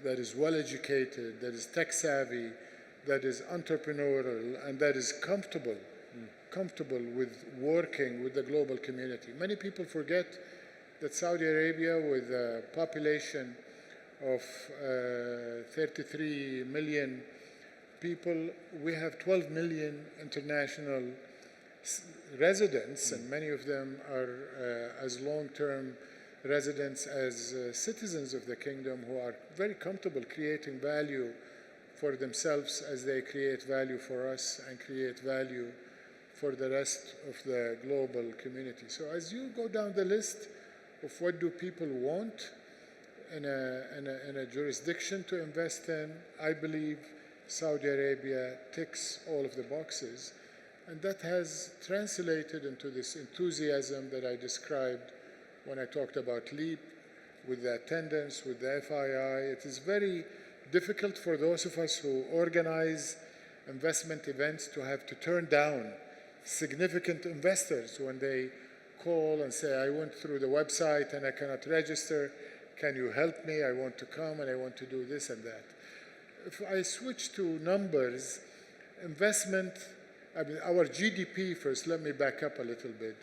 that is well-educated, that is tech-savvy, that is entrepreneurial, and that is comfortable with working with the global community. Many people forget that Saudi Arabia, with a population of 33 million people, we have 12 million international residents, and many of them are as long-term residents as citizens of the kingdom who are very comfortable creating value for themselves as they create value for us and create value for the rest of the global community. So as you go down the list of what do people want in a jurisdiction to invest in, I believe Saudi Arabia ticks all of the boxes, and that has translated into this enthusiasm that I described when I talked about LEAP, with the attendance, with the FII. It is very difficult for those of us who organize investment events to have to turn down significant investors when they call and say, I went through the website and I cannot register. Can you help me? I want to come and I want to do this and that. If I switch to numbers, investment, our GDP first, let me back up a little bit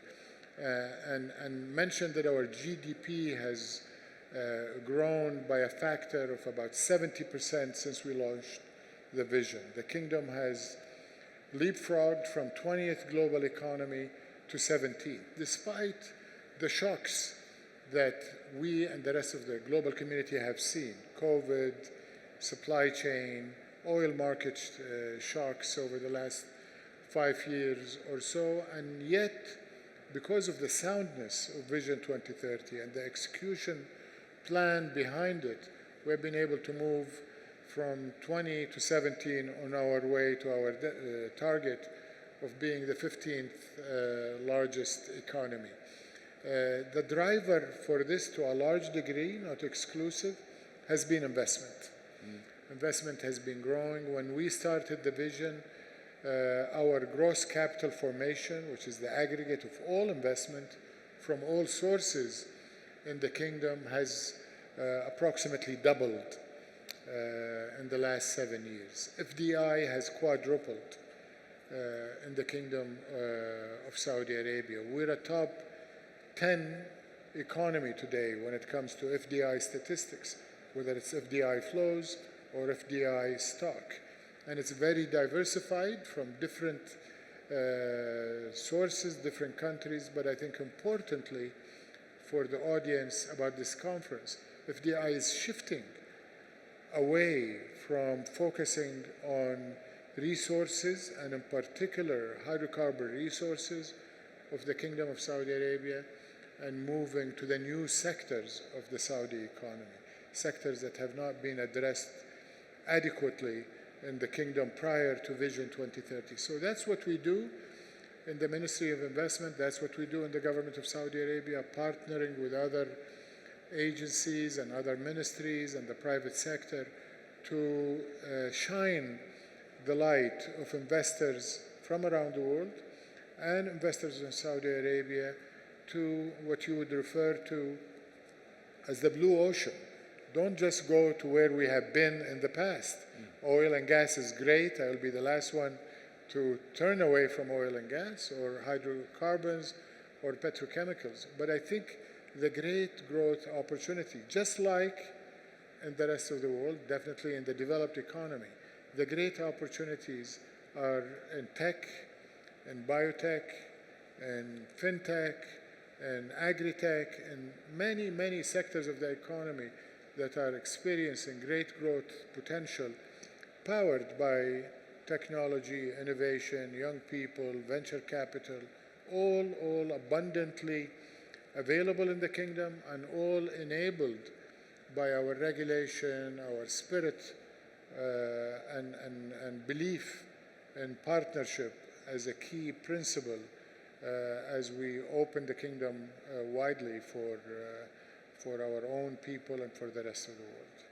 and mention that our GDP has grown by a factor of about 70% since we launched the vision. The kingdom has leapfrogged from 20th global economy to 17th, despite the shocks that we and the rest of the global community have seen: COVID, supply chain, oil market shocks over the last 5 years or so, and yet, because of the soundness of Vision 2030 and the execution plan behind it, we've been able to move from 20 to 17 on our way to our target of being the 15th largest economy. The driver for this, to a large degree, not exclusive, has been investment. Investment has been growing. When we started the vision, our gross capital formation, which is the aggregate of all investment from all sources in the kingdom, has approximately doubled in the last 7 years. FDI has quadrupled in the Kingdom of Saudi Arabia. We're a top 10 economy today when it comes to FDI statistics, whether it's FDI flows or FDI stock. And it's very diversified from different sources, different countries, but I think importantly for the audience about this conference, FDI is shifting away from focusing on resources, and in particular hydrocarbon resources of the Kingdom of Saudi Arabia, and moving to the new sectors of the Saudi economy, sectors that have not been addressed adequately in the kingdom prior to Vision 2030. So that's what we do in the Ministry of Investment. That's what we do in the government of Saudi Arabia, partnering with other agencies and other ministries and the private sector to shine the light of investors from around the world and investors in Saudi Arabia to what you would refer to as the blue ocean. Don't just go to where we have been in the past. Oil and gas is great. I'll be the last one to turn away from oil and gas or hydrocarbons or petrochemicals. But I think the great growth opportunity, just like in the rest of the world, definitely in the developed economy, the great opportunities are in tech, in biotech, in fintech, in agri-tech, and many, many sectors of the economy that are experiencing great growth potential, powered by technology, innovation, young people, venture capital, all abundantly available in the kingdom and all enabled by our regulation, our spirit, and belief in partnership as a key principle as we open the kingdom widely for our own people and for the rest of the world.